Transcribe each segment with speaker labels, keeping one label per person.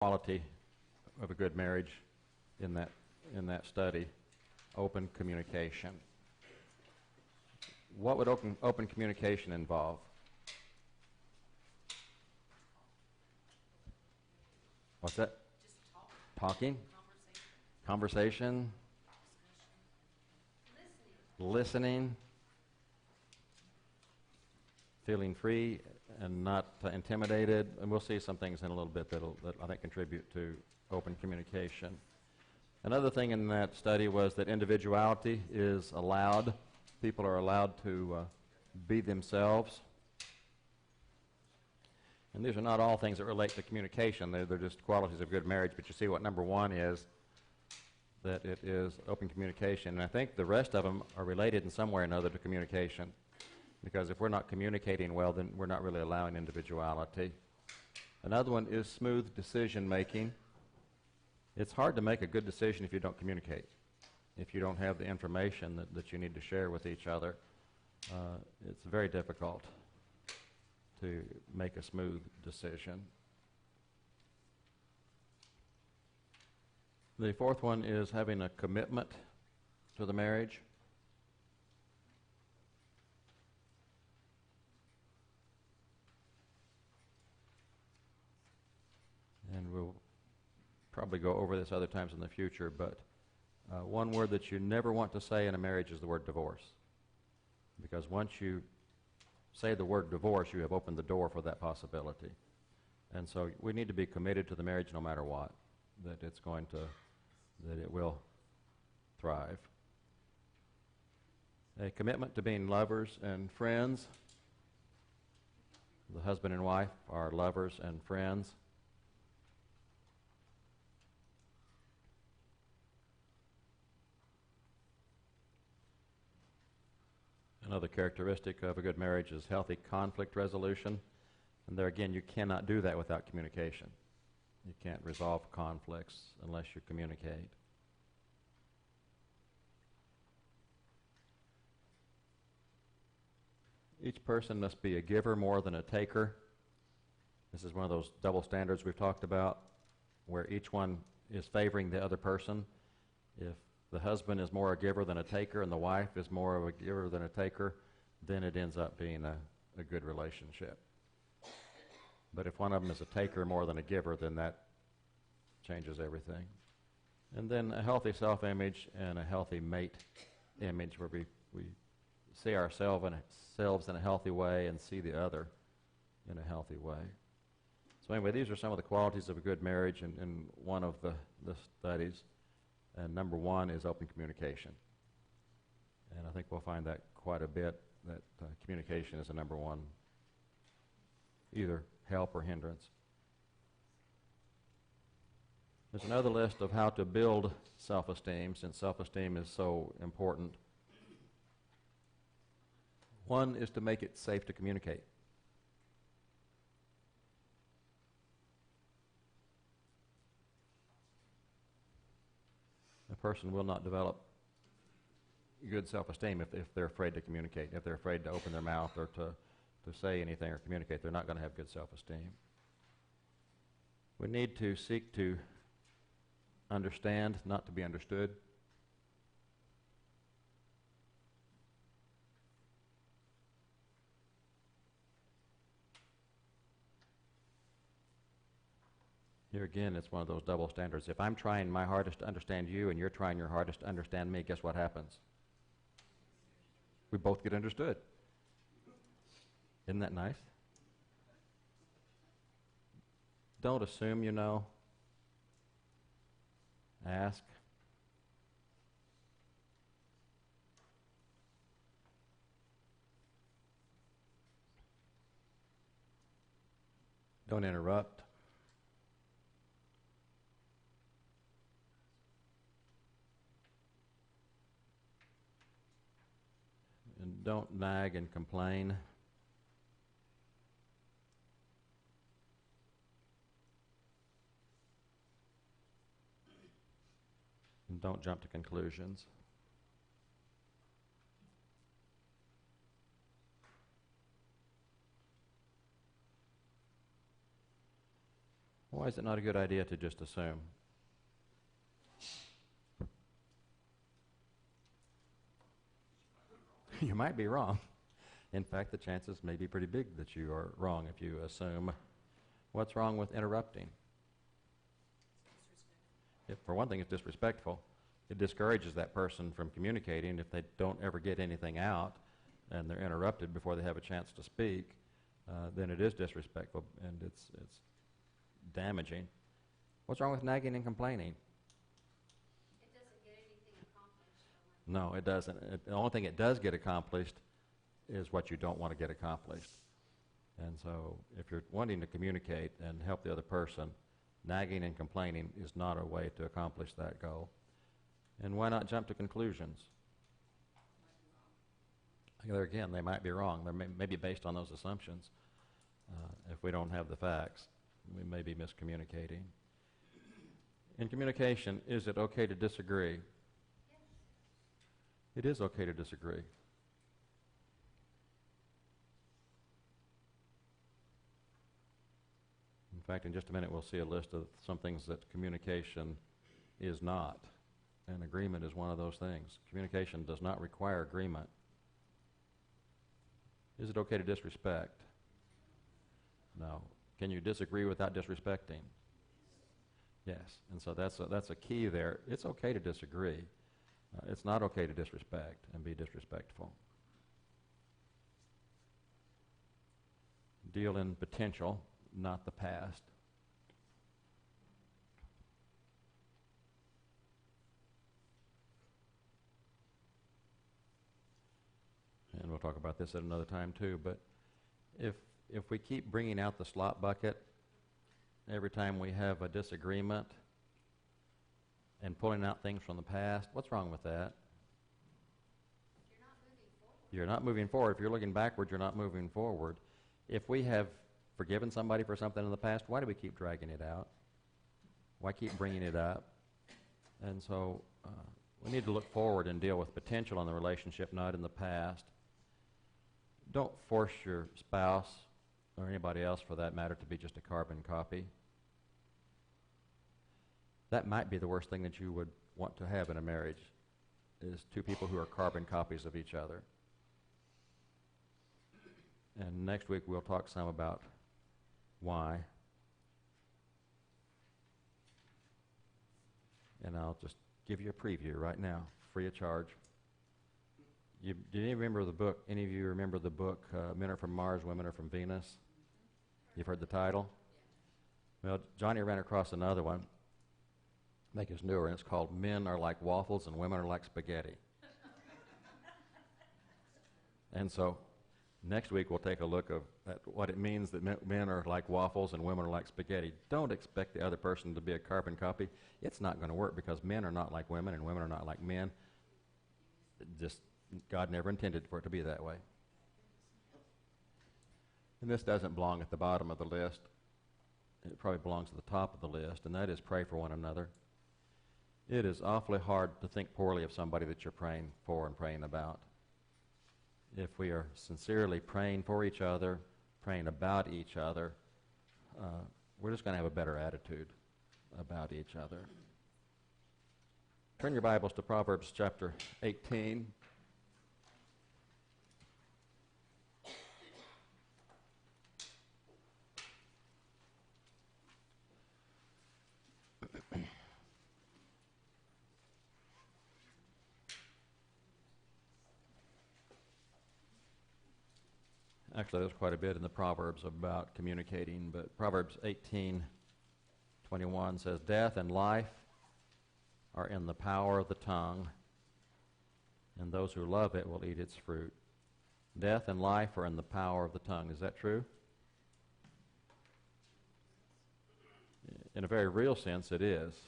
Speaker 1: quality of a good marriage in that study, open communication. What would open communication involve? What's that?
Speaker 2: Just talk.
Speaker 1: Talking?
Speaker 2: Conversation.
Speaker 1: Conversation? Listening? Feeling free and not intimidated. And we'll see some things in a little bit that I think contribute to open communication. Another thing in that study was that individuality is allowed. People are allowed to be themselves. And these are not all things that relate to communication. They're just qualities of good marriage. But you see what number one is, that it is open communication. And I think the rest of them are related in some way or another to communication. Because if we're not communicating well, then we're not really allowing individuality. Another one is smooth decision making. It's hard to make a good decision if you don't communicate. If you don't have the information that you need to share with each other, it's very difficult to make a smooth decision. The fourth one is having a commitment to the marriage. And we'll probably go over this other times in the future, but one word that you never want to say in a marriage is the word divorce. Because once you say the word divorce, you have opened the door for that possibility. And so we need to be committed to the marriage no matter what, that it will thrive. A commitment to being lovers and friends. The husband and wife are lovers and friends. Another characteristic of a good marriage is healthy conflict resolution. And there again, you cannot do that without communication. You can't resolve conflicts unless you communicate. Each person must be a giver more than a taker. This is one of those double standards we've talked about, where each one is favoring the other person. If the husband is more a giver than a taker and the wife is more of a giver than a taker, then it ends up being a good relationship. But if one of them is a taker more than a giver, then that changes everything. And then a healthy self-image and a healthy mate image, where we see ourselves in a healthy way and see the other in a healthy way. So anyway, these are some of the qualities of a good marriage in one of the studies. And number one is open communication. And I think we'll find that quite a bit, that communication is the number one, either help or hindrance. There's another list of how to build self-esteem, since self-esteem is so important. One is to make it safe to communicate. A person will not develop good self-esteem if they're afraid to communicate. If they're afraid to open their mouth or to say anything or communicate, they're not going to have good self-esteem. We need to seek to understand, not to be understood. Here again, it's one of those double standards. If I'm trying my hardest to understand you and you're trying your hardest to understand me, guess what happens? We both get understood. Isn't that nice? Don't assume you know. Ask. Don't interrupt. And don't nag and complain. And don't jump to conclusions. Why is it not a good idea to just assume? You might be wrong. In fact, the chances may be pretty big that you are wrong if you assume. What's wrong with interrupting? For one thing, it's disrespectful. It discourages that person from communicating. If they don't ever get anything out and they're interrupted before they have a chance to speak, then it is disrespectful and it's damaging. What's wrong with nagging and complaining?
Speaker 2: It doesn't get anything accomplished.
Speaker 1: No, it doesn't. The only thing it does get accomplished is what you don't want to get accomplished. And so if you're wanting to communicate and help the other person, nagging and complaining is not a way to accomplish that goal. And why not jump to conclusions? There again, they might be wrong. They may be based on those assumptions. If we don't have the facts, we may be miscommunicating. In communication, is it okay to disagree?
Speaker 2: Yes.
Speaker 1: It is okay to disagree. In fact, in just a minute, we'll see a list of some things that communication is not. And agreement is one of those things. Communication does not require agreement. Is it okay to disrespect? No. Can you disagree without disrespecting? Yes. And so that's a key there. It's okay to disagree. It's not okay to disrespect and be disrespectful. Deal in potential, not the past. And we'll talk about this at another time too, but if we keep bringing out the slop bucket every time we have a disagreement and pulling out things from the past, what's wrong with that?
Speaker 2: You're not moving forward.
Speaker 1: You're not moving forward. If you're looking backward, you're not moving forward. If we have forgiven somebody for something in the past, why do we keep dragging it out? Why keep bringing it up? And so we need to look forward and deal with potential in the relationship, not in the past. Don't force your spouse, or anybody else for that matter, to be just a carbon copy. That might be the worst thing that you would want to have in a marriage, is two people who are carbon copies of each other. And next week we'll talk some about why. And I'll just give you a preview right now, free of charge. Do you remember the book? Any of you remember the book, Men Are From Mars, Women Are From Venus? You've heard the title? Well, Johnny ran across another one. I think it's newer, and it's called Men Are Like Waffles and Women Are Like Spaghetti. And so next week we'll take a look at what it means that men are like waffles and women are like spaghetti. Don't expect the other person to be a carbon copy. It's not going to work because men are not like women and women are not like men. Just God never intended for it to be that way. And this doesn't belong at the bottom of the list. It probably belongs at the top of the list, and that is pray for one another. It is awfully hard to think poorly of somebody that you're praying for and praying about. If we are sincerely praying for each other, praying about each other, we're just going to have a better attitude about each other. Turn your Bibles to Proverbs chapter 18. Actually, there's quite a bit in the Proverbs about communicating, but Proverbs 18:21 says, "Death and life are in the power of the tongue, and those who love it will eat its fruit." Death and life are in the power of the tongue. Is that true? In a very real sense, it is.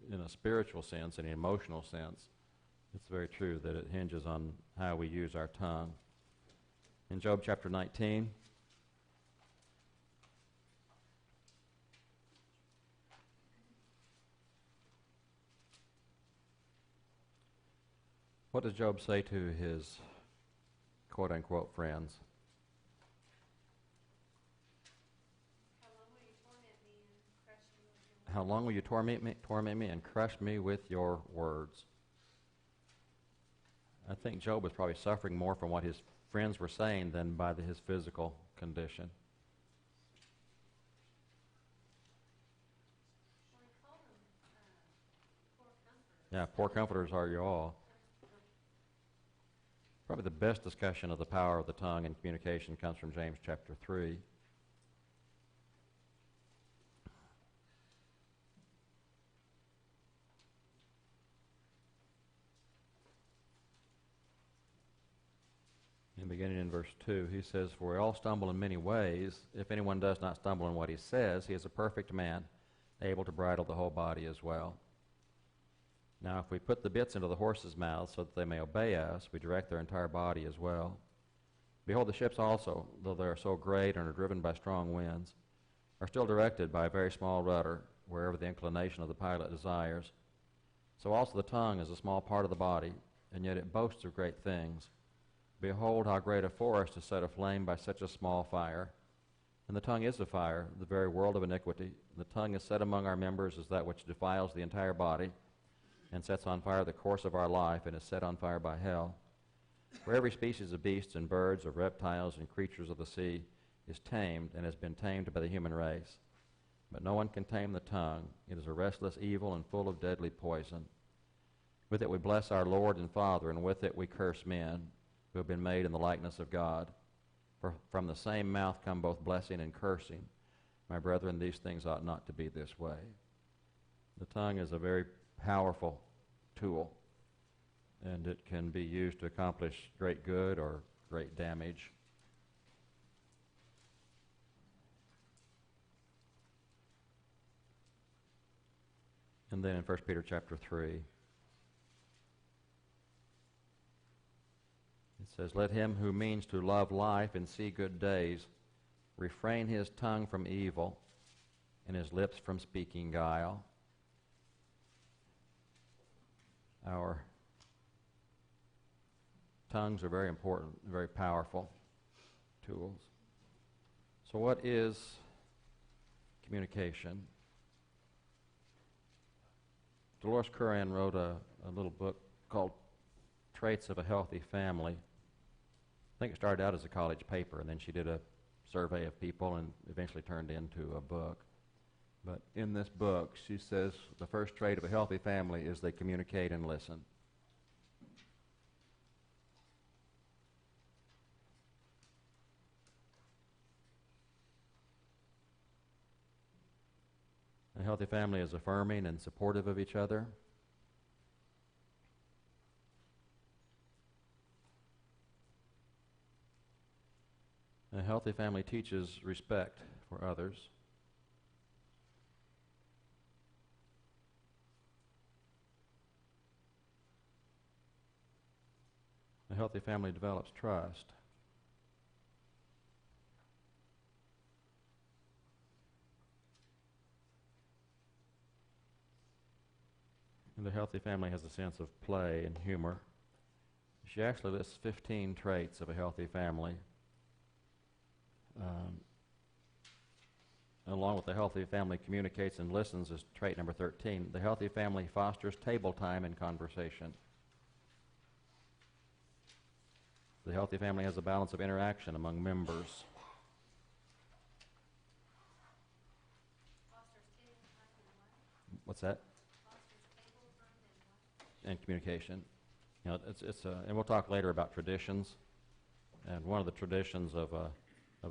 Speaker 1: In a spiritual sense, in an emotional sense, it's very true that it hinges on how we use our tongue. In Job chapter 19, what does Job say to his quote-unquote friends?
Speaker 2: How long will you torment me
Speaker 1: how long will you torment me and crush me with your words? I think Job was probably suffering more from what his friends were saying than by his physical condition.
Speaker 2: Well, he called them poor comforters.
Speaker 1: Yeah, poor comforters are you all. Probably the best discussion of the power of the tongue in communication comes from James chapter 3. And beginning in verse 2, he says, "For we all stumble in many ways. If anyone does not stumble in what he says, he is a perfect man, able to bridle the whole body as well. Now, if we put the bits into the horses' mouths so that they may obey us, we direct their entire body as well. Behold, the ships also, though they are so great and are driven by strong winds, are still directed by a very small rudder, wherever the inclination of the pilot desires. So also the tongue is a small part of the body, and yet it boasts of great things. Behold, how great a forest is set aflame by such a small fire. And the tongue is a fire, the very world of iniquity. The tongue is set among our members as that which defiles the entire body, and sets on fire the course of our life, and is set on fire by hell. For every species of beasts and birds, of reptiles and creatures of the sea, is tamed, and has been tamed by the human race. But no one can tame the tongue. It is a restless evil and full of deadly poison. With it we bless our Lord and Father, and with it we curse men, who have been made in the likeness of God. For from the same mouth come both blessing and cursing. My brethren, these things ought not to be this way." The tongue is a very powerful tool, and it can be used to accomplish great good or great damage. And then in 1 Peter chapter 3, it says, "Let him who means to love life and see good days refrain his tongue from evil and his lips from speaking guile." Our tongues are very important, very powerful tools. So what is communication? Dolores Curran wrote a little book called Traits of a Healthy Family. I think it started out as a college paper, and then she did a survey of people and eventually turned into a book. But in this book, she says the first trait of a healthy family is they communicate and listen. A healthy family is affirming and supportive of each other. A healthy family teaches respect for others. A healthy family develops trust. And a healthy family has a sense of play and humor. She actually lists 15 traits of a healthy family. Along with the healthy family communicates and listens is trait number 13. The healthy family fosters table time and conversation. The healthy family has a balance of interaction among members.
Speaker 2: Fosters table time and what?
Speaker 1: What's that?
Speaker 2: Fosters table time and what?
Speaker 1: And communication. You know, and we'll talk later about traditions. And one of the traditions of a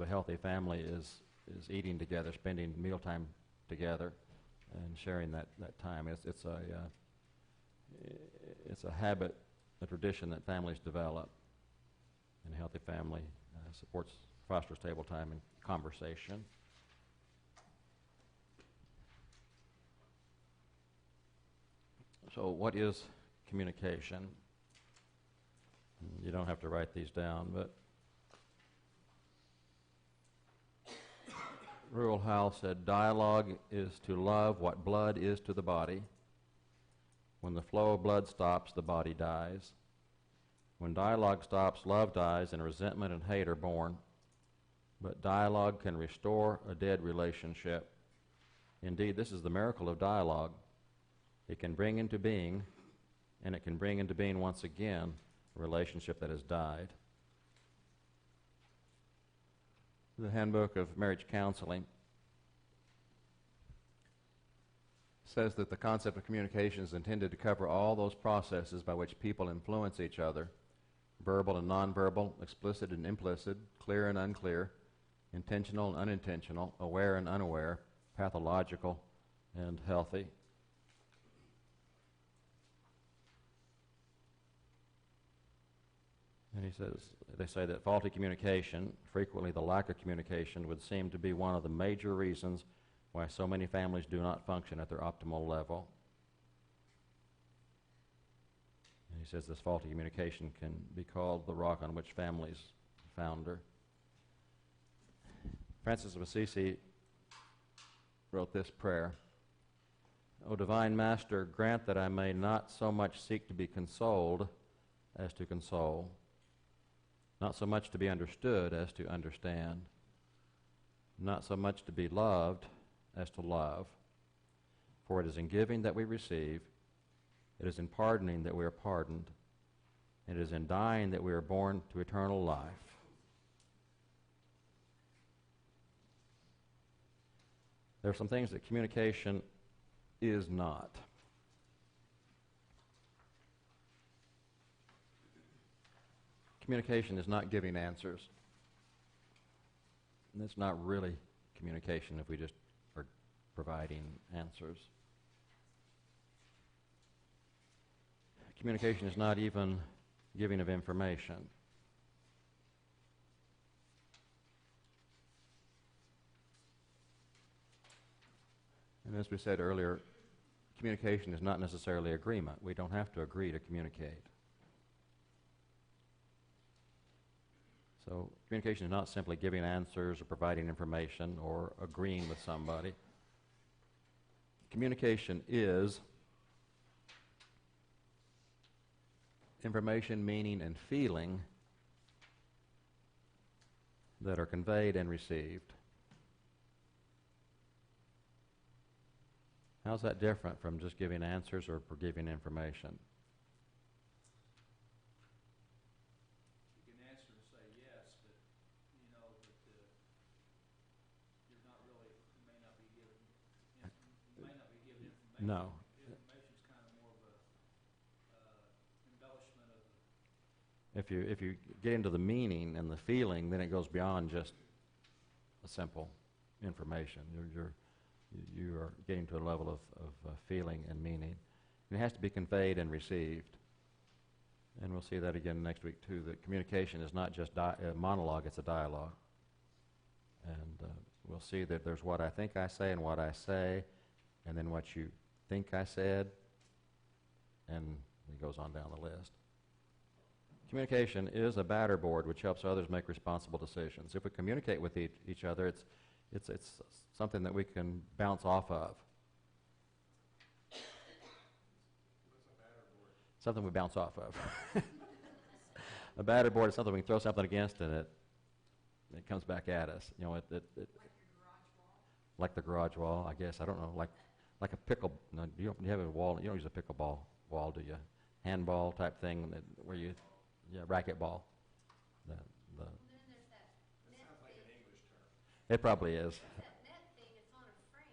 Speaker 1: healthy family is eating together, spending mealtime together, and sharing that time. It's a habit, a tradition that families develop. And a healthy family fosters table time and conversation. So what is communication? You don't have to write these down, but Rural Howell said, "Dialogue is to love what blood is to the body. When the flow of blood stops, the body dies. When dialogue stops, love dies, and resentment and hate are born. But dialogue can restore a dead relationship. Indeed, this is the miracle of dialogue. It can bring into being, and it can bring into being once again, a relationship that has died. The Handbook of Marriage Counseling says that the concept of communication is intended to cover all those processes by which people influence each other, verbal and nonverbal, explicit and implicit, clear and unclear, intentional and unintentional, aware and unaware, pathological and healthy. And he says, they say that faulty communication, frequently the lack of communication, would seem to be one of the major reasons why so many families do not function at their optimal level. And he says this faulty communication can be called the rock on which families founder. Francis of Assisi wrote this prayer: O divine Master, grant that I may not so much seek to be consoled as to console, not so much to be understood as to understand, not so much to be loved as to love. For it is in giving that we receive, it is in pardoning that we are pardoned, and it is in dying that we are born to eternal life. There are some things that communication is not. Communication is not giving answers. And it's not really communication if we just are providing answers. Communication is not even giving of information. And as we said earlier, communication is not necessarily agreement. We don't have to agree to communicate. So communication is not simply giving answers or providing information or agreeing with somebody. Communication is information, meaning, and feeling that are conveyed and received. How's that different from just giving answers or giving information?
Speaker 3: You can answer and say yes, but you're not really, you may not be given information.
Speaker 1: No.
Speaker 3: Information's kind of more of a embellishment of the.
Speaker 1: If you get into the meaning and the feeling, then it goes beyond just a simple information. You are getting to a level of feeling and meaning. And it has to be conveyed and received. And we'll see that again next week, too, that communication is not just a monologue, it's a dialogue. And we'll see that there's what I think I say and what I say, and then what you think I said, and it goes on down the list. Communication is a batter board which helps others make responsible decisions. If we communicate with each other, it's something that we can bounce off of.
Speaker 3: What's a batter board?
Speaker 1: Something we bounce off of. A batter board is something we can throw something against and it comes back at us. You know,
Speaker 2: Like your garage wall?
Speaker 1: like the garage wall, I guess. I don't know, like a pickle. No, you have a wall. You don't use a pickleball wall, do you? Handball type thing where you, racquetball.
Speaker 2: Well, then there's that net
Speaker 3: Sounds like
Speaker 2: thing.
Speaker 3: an English term.
Speaker 1: It probably is.
Speaker 2: That net thing, it's on a frame.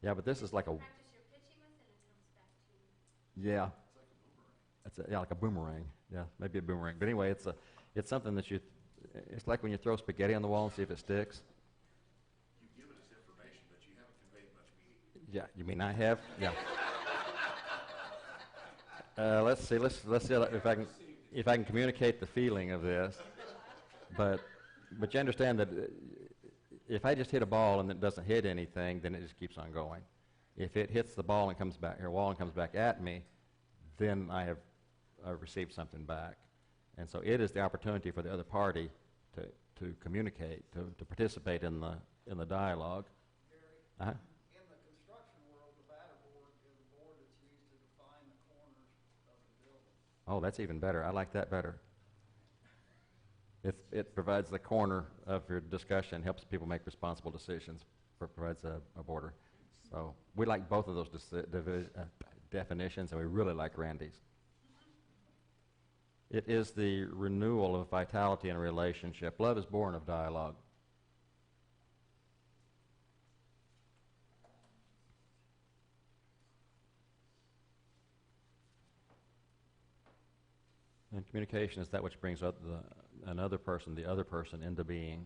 Speaker 1: Yeah, but this is like a,
Speaker 2: Practice your pitching with it and it comes back to you.
Speaker 1: yeah,
Speaker 3: It's like a boomerang.
Speaker 1: it's like a boomerang. Yeah, maybe a boomerang. But anyway, it's something that it's like when you throw spaghetti on the wall and see if it sticks.
Speaker 3: You've given us information, but you haven't conveyed much meaning.
Speaker 1: Yeah, you mean I have? Yeah. Let's see if I can communicate the feeling of this. But you understand that if I just hit a ball and it doesn't hit anything, then it just keeps on going. If it hits the ball and comes back, wall and comes back at me, then I've received something back. And so it is the opportunity for the other party to communicate, to participate in the dialogue.
Speaker 4: Gary,
Speaker 1: Uh-huh.
Speaker 4: in the construction world, the batter board is a board that's used to define the corners of the building.
Speaker 1: Oh, that's even better. I like that better. It provides the corner of your discussion, helps people make responsible decisions, provides a border. So we like both of those definitions, and we really like Randy's. It is the renewal of vitality in a relationship. Love is born of dialogue. And communication is that which brings up another person, the other person, into being.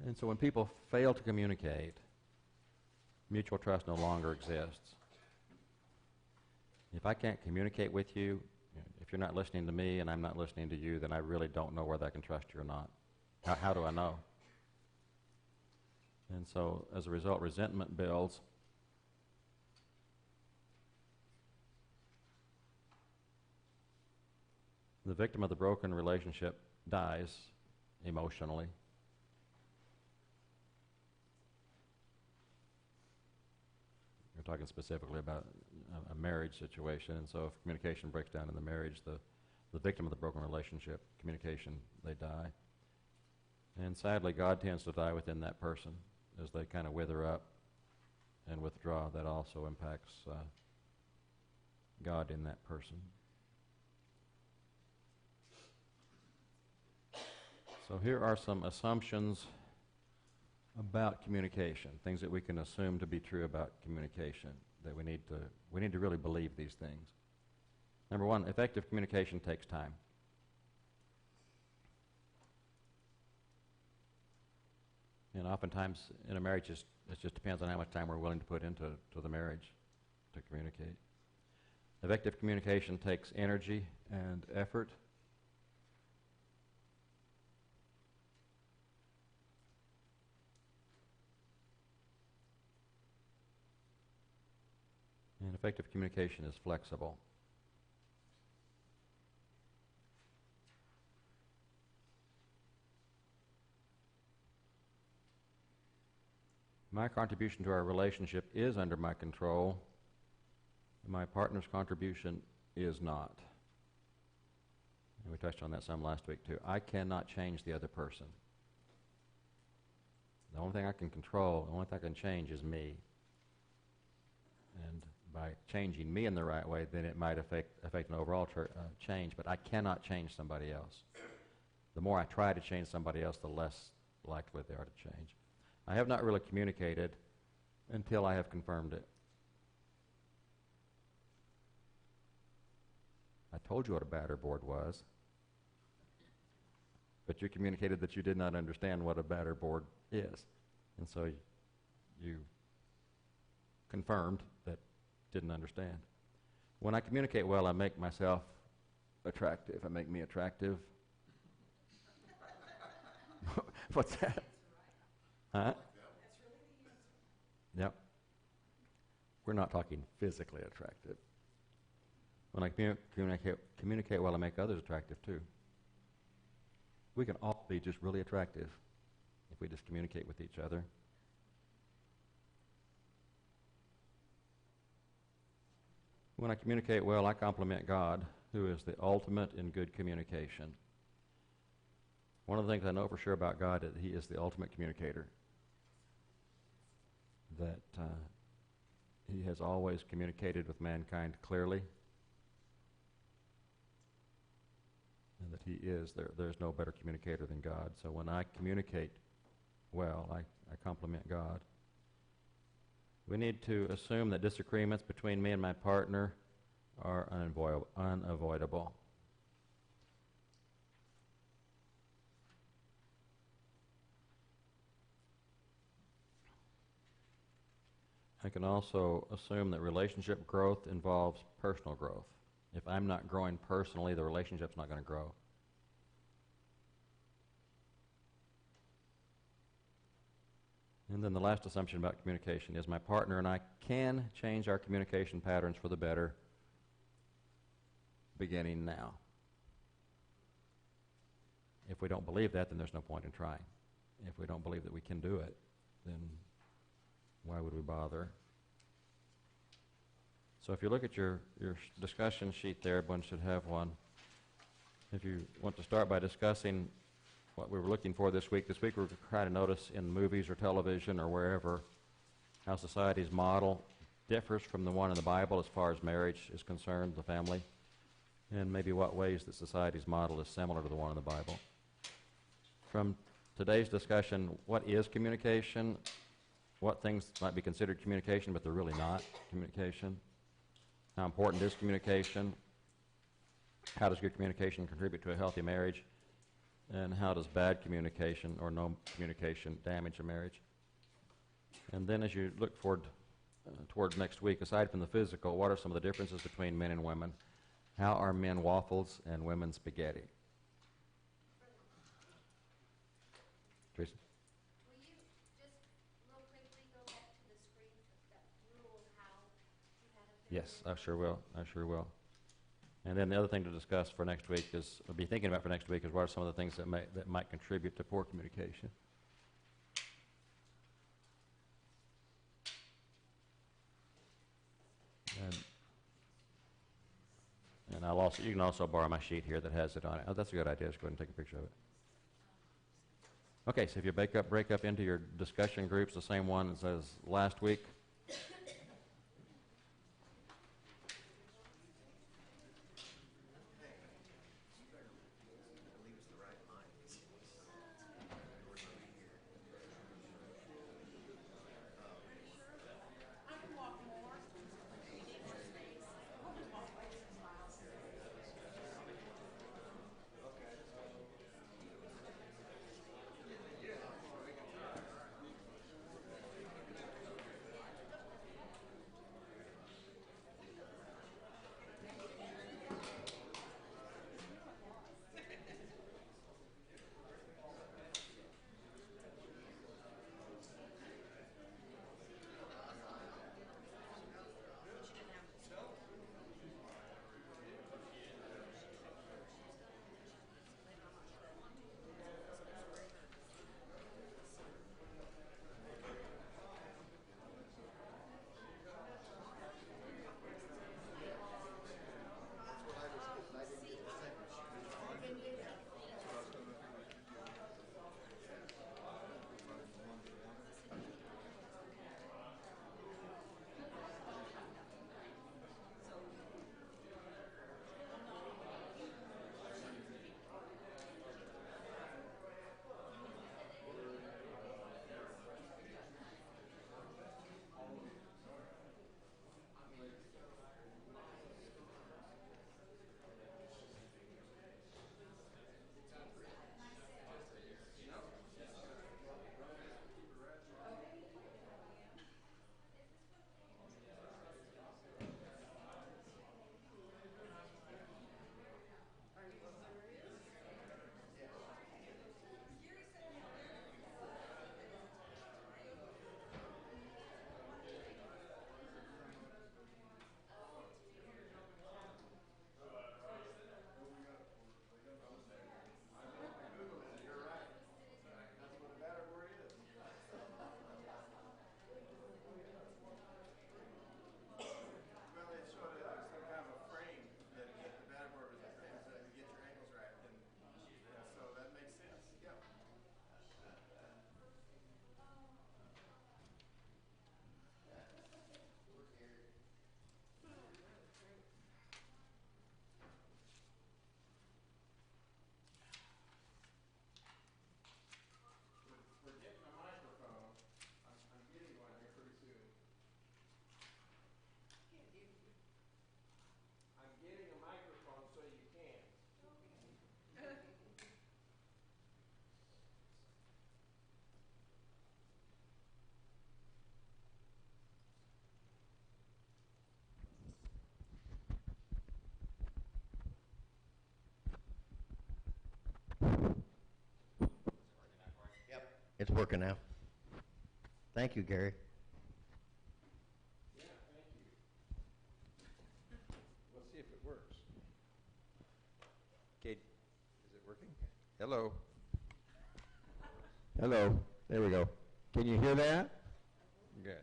Speaker 1: And so when people fail to communicate, mutual trust no longer exists. If I can't communicate with you, if you're not listening to me and I'm not listening to you, then I really don't know whether I can trust you or not. How do I know? And so, as a result, resentment builds. The victim of the broken relationship dies emotionally. We're talking specifically about a marriage situation, and so if communication breaks down in the marriage, the victim of the broken relationship, communication, they die. And sadly, God tends to die within that person as they kind of wither up and withdraw. That also impacts God in that person. So here are some assumptions about communication, things that we can assume to be true about communication, that we need to really believe these things. Number one, effective communication takes time. And oftentimes in a marriage, it just depends on how much time we're willing to put into the marriage to communicate. Effective communication takes energy and effort. And effective communication is flexible. My contribution to our relationship is under my control. My partner's contribution is not. And we touched on that some last week too. I cannot change the other person. The only thing I can control, the only thing I can change is me. And by changing me in the right way, then it might affect an overall change, but I cannot change somebody else. The more I try to change somebody else, the less likely they are to change. I have not really communicated until I have confirmed it. I told you what a batter board was, but you communicated that you did not understand what a batter board is. And so you confirmed that didn't understand. When I communicate well, I make myself attractive. I make me attractive. What's that? Huh? Yep. We're not talking physically attractive. When I communicate well, I make others attractive too. We can all be just really attractive if we just communicate with each other. When I communicate well, I compliment God, who is the ultimate in good communication. One of the things I know for sure about God is He is the ultimate communicator. That He has always communicated with mankind clearly. And that He is, there's no better communicator than God. So when I communicate well, I compliment God. We need to assume that disagreements between me and my partner are unavoidable. I can also assume that relationship growth involves personal growth. If I'm not growing personally, the relationship's not going to grow. And then the last assumption about communication is my partner and I can change our communication patterns for the better beginning now. If we don't believe that, then there's no point in trying. If we don't believe that we can do it, then why would we bother? So if you look at your discussion sheet there, everyone should have one. If you want to start by discussing what we were looking for this week we're trying to notice in movies or television or wherever how society's model differs from the one in the Bible as far as marriage is concerned, the family, and maybe what ways that society's model is similar to the one in the Bible. From today's discussion, what is communication? What things might be considered communication, but they're really not communication? How important is communication? How does good communication contribute to a healthy marriage? And how does bad communication or no communication damage a marriage? And then as you look forward toward next week, aside from the physical, what are some of the differences between men and women? How are men waffles and women spaghetti? Teresa?
Speaker 2: Will you just real quickly go back to the screen for that rule how you had up there?
Speaker 1: Yes, I sure will. I sure will. And then the other thing to discuss for next week is, or be thinking about for next week, is what are some of the things that might contribute to poor communication. And you can also borrow my sheet here that has it on it. Oh, that's a good idea. Just go ahead and take a picture of it. Okay, so if you break up into your discussion groups, the same ones as last week.
Speaker 5: It's working now. Thank you, Gary.
Speaker 3: Yeah, thank you. We'll see if it works.
Speaker 6: Okay, is it working? Hello. Hello. There we go. Can you hear that? Good.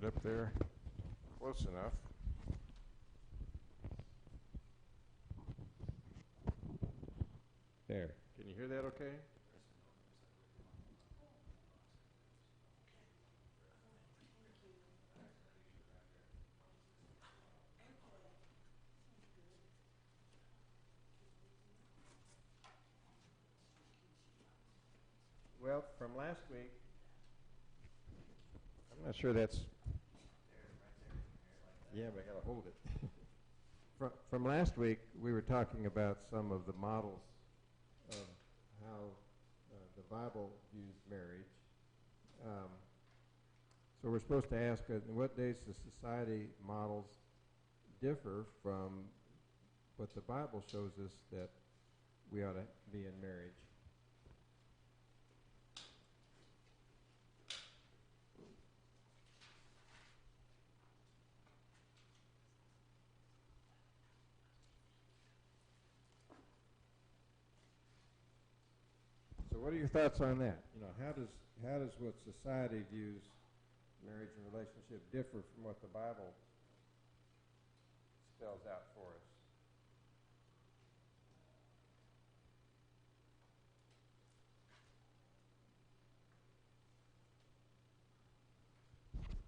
Speaker 6: it up there? Close enough. There. Can you hear that okay? Well, from last week, I'm not sure that's. Yeah, but I gotta hold it. From last week, we were talking about some of the models of how the Bible views marriage. So we're supposed to ask, in what days the society models differ from what the Bible shows us that we ought to be in marriage? So what are your thoughts on that? You know, how does what society views marriage and relationship differ from what the Bible spells out for us?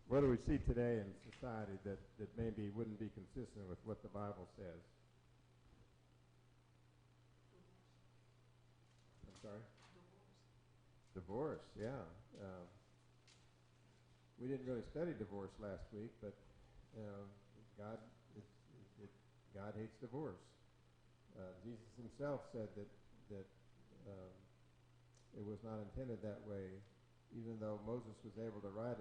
Speaker 6: What do we see today in society that maybe wouldn't be consistent with what the Bible says? I'm sorry? Divorce, yeah. We didn't really study divorce last week, but God hates divorce. Jesus himself said that it was not intended that way, even though Moses was able to write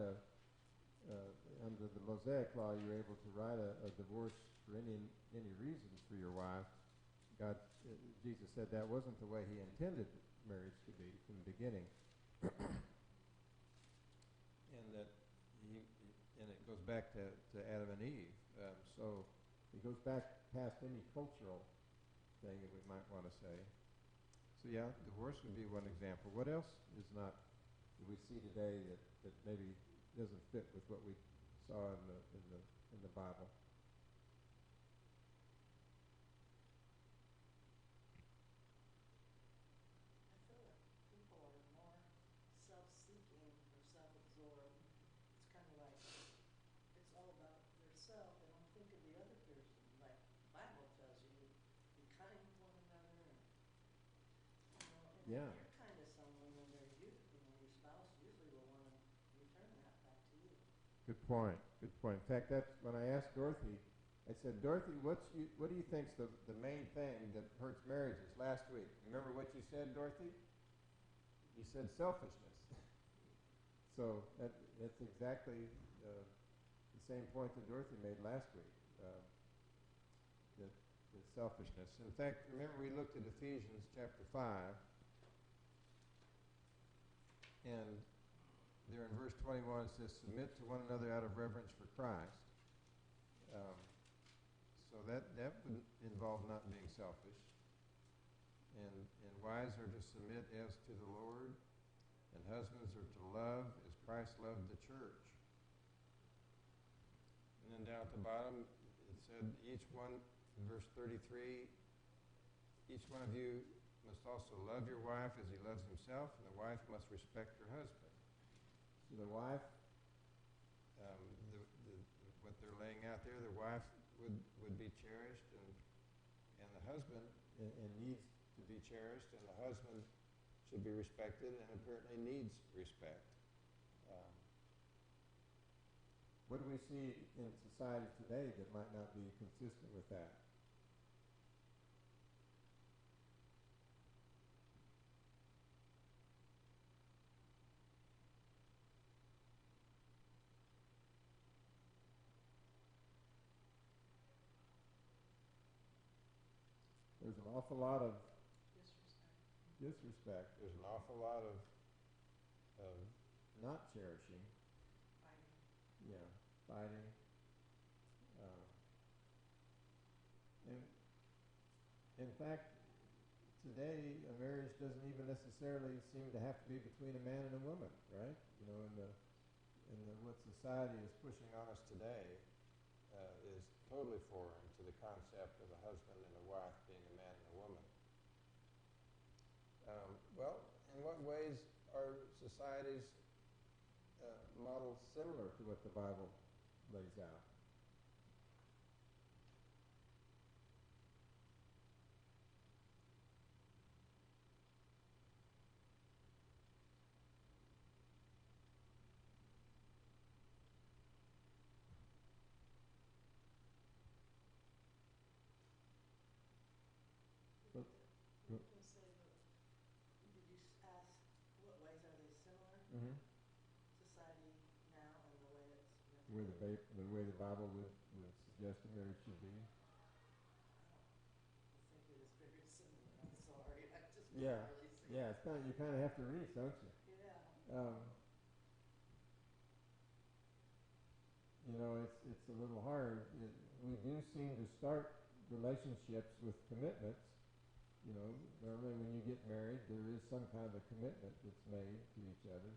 Speaker 6: under the Mosaic law, you were able to write a divorce for any reasons for your wife. Jesus said that wasn't the way he intended marriage to be from the beginning. And it goes back to Adam and Eve. So it goes back past any cultural thing that we might want to say. So yeah, divorce would be one example. What else is not that we see today that maybe doesn't fit with what we saw in the Bible?
Speaker 7: I feel like people are more self-seeking or self-absorbed. It's kind of like it's all about yourself. They don't think of the other person. Like the Bible tells you, be kind to one another, and
Speaker 6: Yeah.
Speaker 7: if you're kind to someone, then your spouse usually will want to return that back to you.
Speaker 6: Good point. Good point. In fact, that's when I asked Dorothy. I said, Dorothy, what do you think's the main thing that hurts marriages last week? Remember what you said, Dorothy? You said selfishness. So that's exactly the same point that Dorothy made last week, the selfishness. In fact, remember we looked at Ephesians chapter 5, and there in verse 21 it says, submit to one another out of reverence for Christ. So that would involve not being selfish. And wives are to submit as to the Lord, and husbands are to love as Christ loved the church. And then down at the bottom, it said, each one, in verse 33, each one of you must also love your wife as he loves himself, and the wife must respect her husband. So the wife, what they're laying out there, the wife would be cherished, and the husband and needs to be cherished, and the husband should be respected and apparently needs respect. What do we see in society today that might not be consistent with that? There's an awful lot of disrespect. There's an awful lot of not cherishing.
Speaker 7: Fighting.
Speaker 6: Yeah, fighting. And in fact, today a marriage doesn't even necessarily seem to have to be between a man and a woman, right? You know, what society is pushing on us today is totally foreign to the concept of a husband and a wife being a man and a woman. Well, in what ways are societies models similar to what the Bible lays out?
Speaker 7: I was gonna say, did you ask what ways are they similar?
Speaker 6: Mm-hmm.
Speaker 7: Society now and the way it's meant to
Speaker 6: Where
Speaker 7: be?
Speaker 6: the way the Bible would suggest a marriage should be.
Speaker 7: I think it is very similar. I'm sorry, I just
Speaker 6: Yeah.
Speaker 7: can't really see.
Speaker 6: Yeah, you kind of have to read, don't you?
Speaker 7: Yeah.
Speaker 6: You know, it's a little hard. We do seem to start relationships with commitments. You know, normally when you get married, there is some kind of a commitment that's made to each other.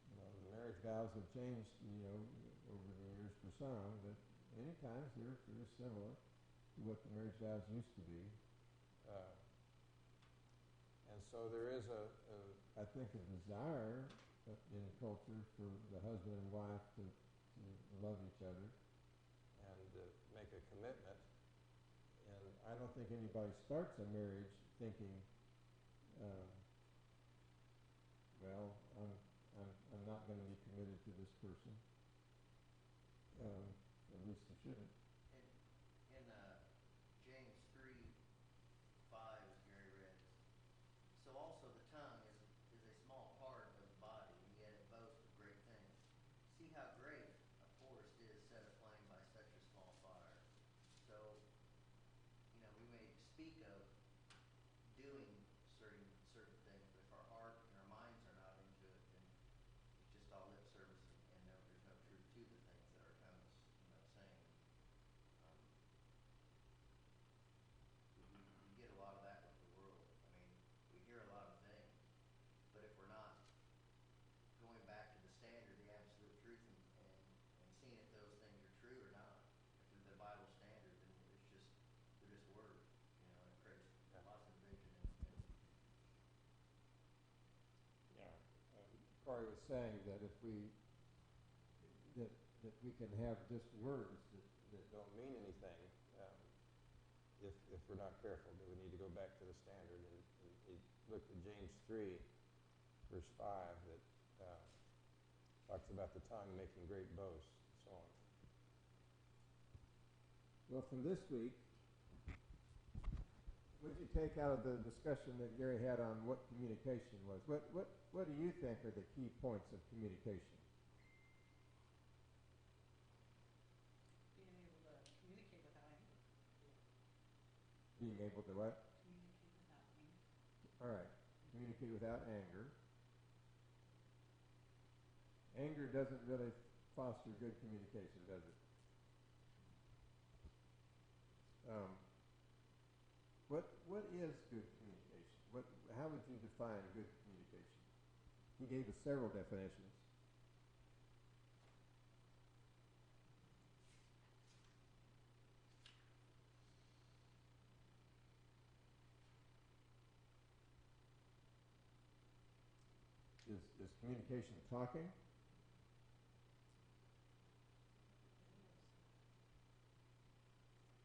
Speaker 6: You know, the marriage vows have changed, you know, over the years for some, but many times they're similar to what the marriage vows used to be. And so there is I think, a desire in culture for the husband and wife to love each other and make a commitment. And I don't think anybody starts a marriage thinking, well, I'm not going to be committed to this person. At least I shouldn't.
Speaker 5: In James 3:5, as Gary read, so also the tongue is a small part of the body, and yet it boasts of great things. See how great a forest is set aflame by such a small fire. So, you know, we may speak of doing certain things, but if our heart and our minds are not into it, then it's just all lip service, and there's no truth to the things that our tongue is, you know, saying. Um, you get a lot of that with the world. I mean, we hear a lot of things, but if we're not going back to the standard, the absolute truth, and seeing if those things are true or not, if they're the Bible standard, then they're just words, you know, and it creates lots of division and
Speaker 6: Yeah. Corey was saying that if that we can have just words that don't mean anything, if we're not careful, that we need to go back to the standard. And he looked at James 3, verse 5, that talks about the tongue making great boasts and so on. Well, from this week, what did you take out of the discussion that Gary had on what communication was? What do you think are the key points of communication?
Speaker 7: Being able to communicate without anger.
Speaker 6: Being able to what?
Speaker 7: Communicate without anger.
Speaker 6: All right. Communicate without anger. Anger doesn't really foster good communication, does it? What is good communication? How would you define good communication? He gave us several definitions. Is communication talking?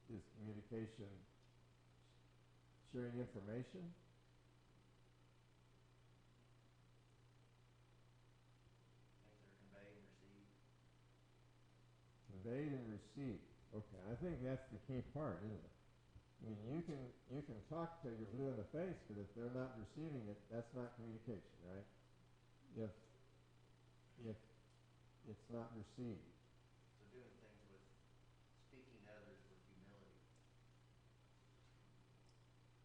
Speaker 6: Is communication sharing information?
Speaker 5: things that are conveyed and received.
Speaker 6: Conveyed and received. Okay, I think that's the key part, isn't it? I mean, you can talk till you're blue in the face, but if they're not receiving it, that's not communication, right? If it's not received.
Speaker 5: So doing things with speaking to others with humility.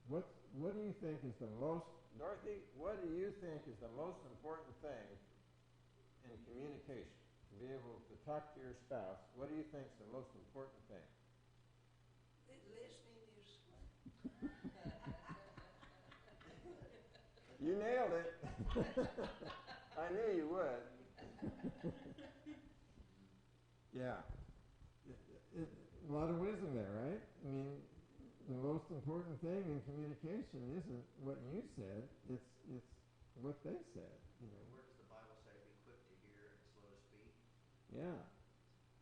Speaker 6: What do you think is the most, Dorothy, what do you think is the most important thing in communication? To be able to talk to your spouse, what do you think is the most important thing?
Speaker 7: Listening useful.
Speaker 6: You nailed it. I knew you would. Yeah. A lot of wisdom there, right? I mean, the most important thing in communication isn't what you said, it's what they said. You know.
Speaker 5: Where does the Bible say, be quick to hear and slow to speak?
Speaker 6: Yeah.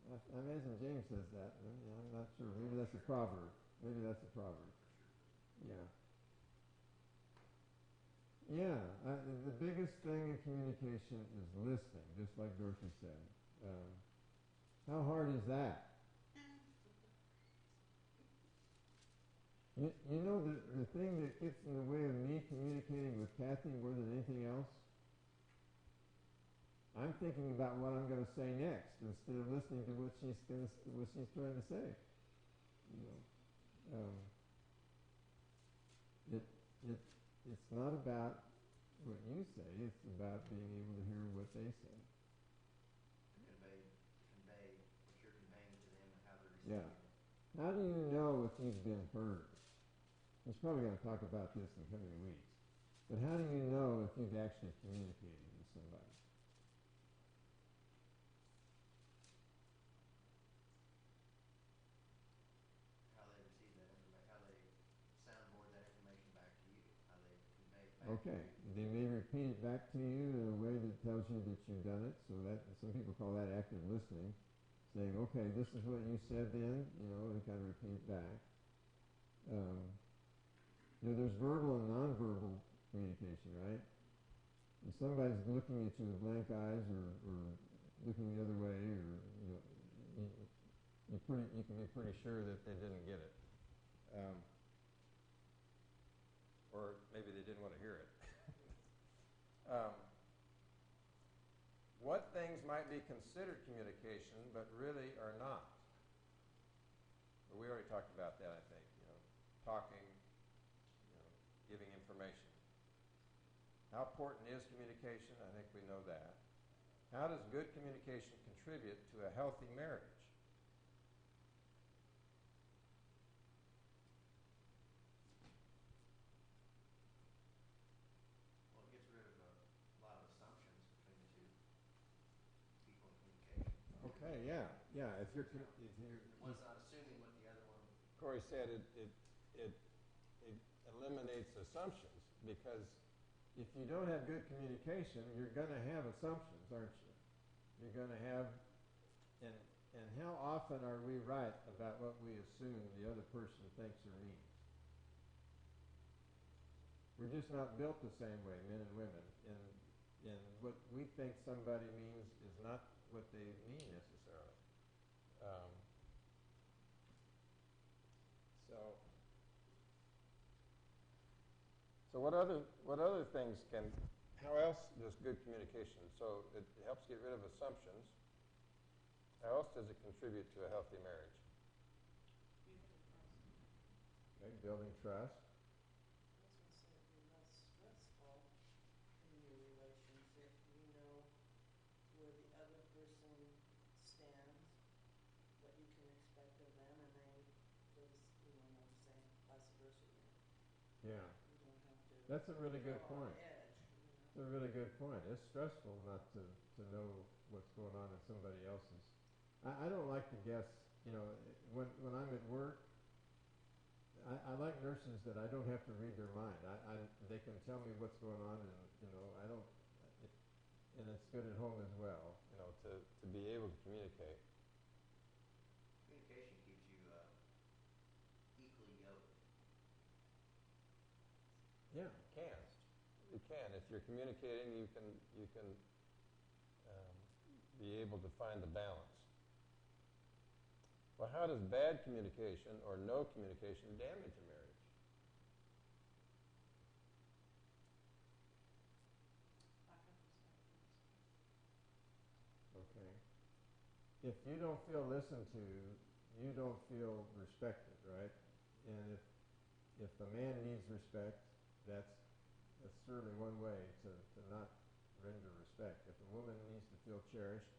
Speaker 6: I imagine James says that. I'm not sure. Maybe that's a proverb. Maybe that's a proverb. Yeah. Yeah. The biggest thing in communication is listening, just like Dorothy said. How hard is that? You know the thing that gets in the way of me communicating with Kathy more than anything else? I'm thinking about what I'm going to say next instead of listening to what she's trying to say. You know, it's not about what you say; it's about being able to hear what they say.
Speaker 5: Convey what you're conveying to them and how they're
Speaker 6: Yeah.
Speaker 5: receiving it.
Speaker 6: How do you know if you've been heard? He's probably going to talk about this in the coming weeks. But how do you know if you've actually communicated with somebody?
Speaker 5: How they receive that information, how they soundboard that information back to you, how they convey it back
Speaker 6: Okay.
Speaker 5: to you.
Speaker 6: They may repeat it back to you in a way that tells you that you've done it. So that some people call that active listening, saying, "Okay, this is what you said then," and kind of repeat it back. There's verbal and nonverbal communication, right? If somebody's looking at you with blank eyes or looking the other way, or you can be pretty sure that they didn't get it, or maybe they didn't want to hear it. What things might be considered communication but really are not? Well, we already talked about that, I think. Talking. Giving information. How important is communication? I think we know that. How does good communication contribute to a healthy marriage?
Speaker 5: Well, it gets rid of a lot of assumptions between the two people in communication.
Speaker 6: Okay, yeah. If you're
Speaker 5: One's not assuming what the other one.
Speaker 6: Corey said it eliminates assumptions, because if you don't have good communication, you're going to have assumptions, aren't you? You're going to have, and how often are we right about what we assume the other person thinks or means? We're just not built the same way, men and women, and what we think somebody means is not what they mean necessarily. So what other things how else does good communication, so it helps get rid of assumptions. How else does it contribute to a healthy marriage? Okay, building trust.
Speaker 7: I was going to say it'd be less stressful in your relationship. You know where the other person stands, what you can expect of them, and they feel know the same, vice versa.
Speaker 6: Yeah.
Speaker 7: You don't have to.
Speaker 6: That's a really good
Speaker 7: go on
Speaker 6: point.
Speaker 7: edge.
Speaker 6: It's a really good point. It's stressful not to know what's going on in somebody else's. I don't like to guess, when I'm at work, I like nurses that I don't have to read their mind. They can tell me what's going on, and I don't. And it's good at home as well, to be able to communicate.
Speaker 5: Communication keeps you equally yoked.
Speaker 6: Yeah, it can. It can. If you're communicating, you can be able to find the balance. Well, how does bad communication or no communication damage a marriage? Okay. If you don't feel listened to, you don't feel respected, right? And if the man needs respect, that's certainly one way to not render respect. If a woman needs to feel cherished,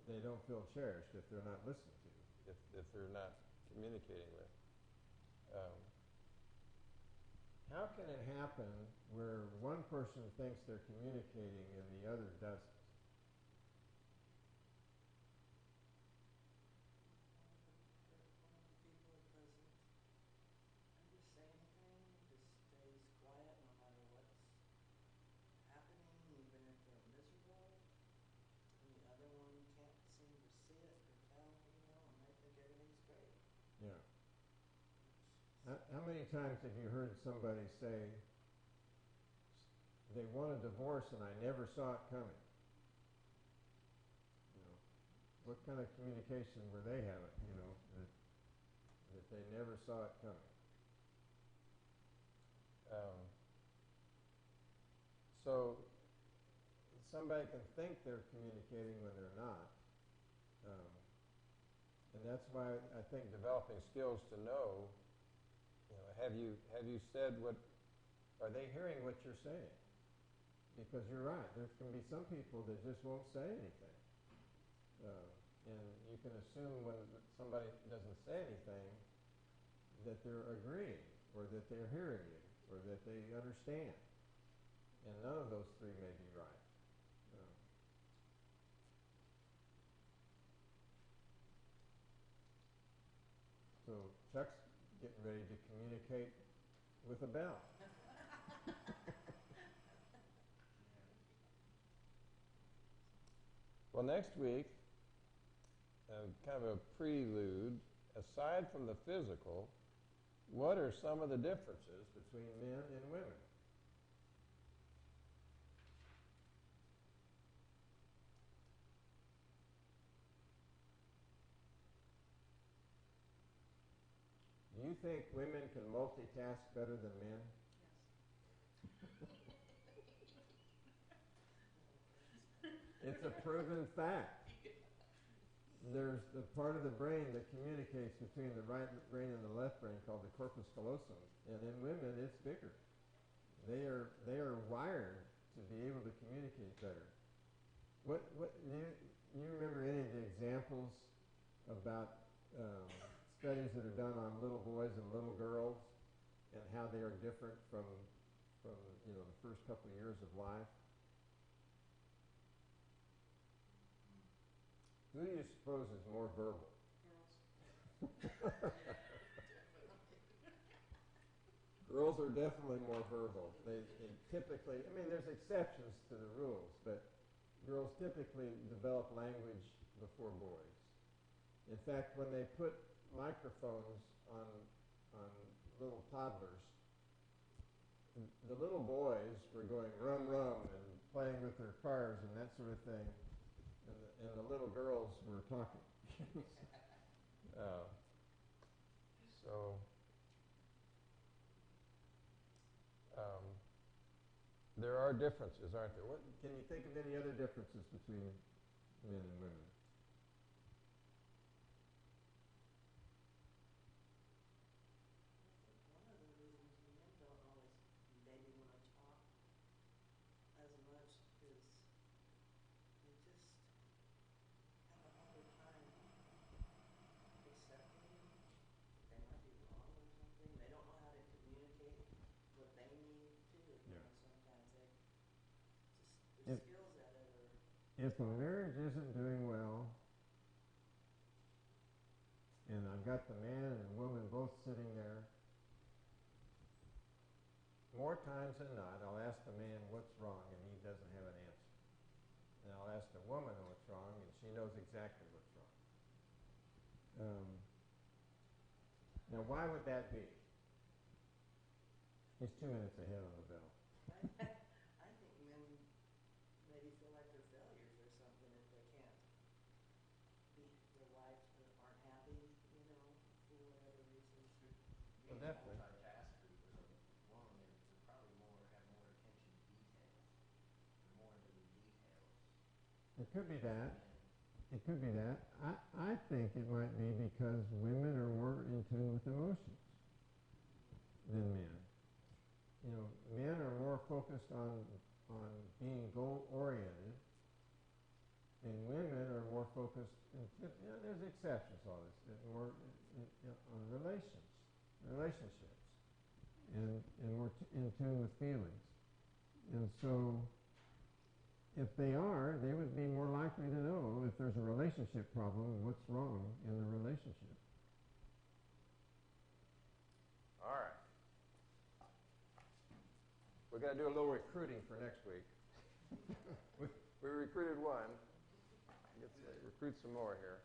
Speaker 6: they don't feel cherished if they're not listened to, if they're not communicating with. how can it happen where one person thinks they're communicating and the other doesn't?
Speaker 7: One of the people that doesn't ever say anything, just stays quiet no matter what's happening, even if they're miserable. And the other one can't seem to see it or tell, and they think everything's great.
Speaker 6: Yeah. How many times have you heard somebody say, they want a divorce and I never saw it coming? What kind of communication were they having, that they never saw it coming? So somebody can think they're communicating when they're not. And that's why I think developing skills to know, have you said what, are they hearing what you're saying? Because you're right, there can be some people that just won't say anything. And you can assume when somebody doesn't say anything that they're agreeing, or that they're hearing you, or that they understand. And none of those three may be right. So Chuck's getting ready to communicate with a bell. Well, next week, kind of a prelude, aside from the physical, what are some of the differences between men and women? Do you think women can multitask better than men? It's a proven fact. There's the part of the brain that communicates between the right brain and the left brain called the corpus callosum, and in women it's bigger. They are wired to be able to communicate better. What you remember any of the examples about studies that are done on little boys and little girls and how they are different from the first couple of years of life? Who do you suppose is more verbal?
Speaker 7: Girls.
Speaker 6: Girls are definitely more verbal. They typically, there's exceptions to the rules, but girls typically develop language before boys. In fact, when they put microphones on little toddlers, the little boys were going rum rum and playing with their cars and that sort of thing, and the little girls were talking. There are differences, aren't there? Can you think of any other differences between men and women?
Speaker 7: I think one of the reasons men don't always maybe want to talk as much is they just have a harder time accepting that they might be wrong or something. They don't know how to communicate what they need to.
Speaker 6: Yeah.
Speaker 7: Sometimes they just
Speaker 6: If-
Speaker 7: their skills at it are
Speaker 6: If a marriage isn't doing well, and I've got the man and the woman both sitting there, more times than not, I'll ask the man what's wrong, and he doesn't have an answer. And I'll ask the woman what's wrong, and she knows exactly what's wrong. Now, why would that be? He's 2 minutes ahead on the bell.
Speaker 7: I think men maybe feel like they're failures or something if they can't be their wives aren't happy, for whatever reason.
Speaker 6: Well,
Speaker 5: Being a
Speaker 6: definitely.
Speaker 5: multitasker with a woman, they're probably have more attention to detail. They're more into the details.
Speaker 6: It could be that.
Speaker 5: And
Speaker 6: It could be that. I think it might be because women are more in tune with emotions than men. Men are more focused on being goal-oriented, and women are more focused, there's exceptions to all this, more on relationships. and more in tune with feelings. And so, if they are, they would be more likely to know if there's a relationship problem and what's wrong in the relationship. All right. We're going to do a little recruiting for next week. we recruited one. Let's recruit some more here.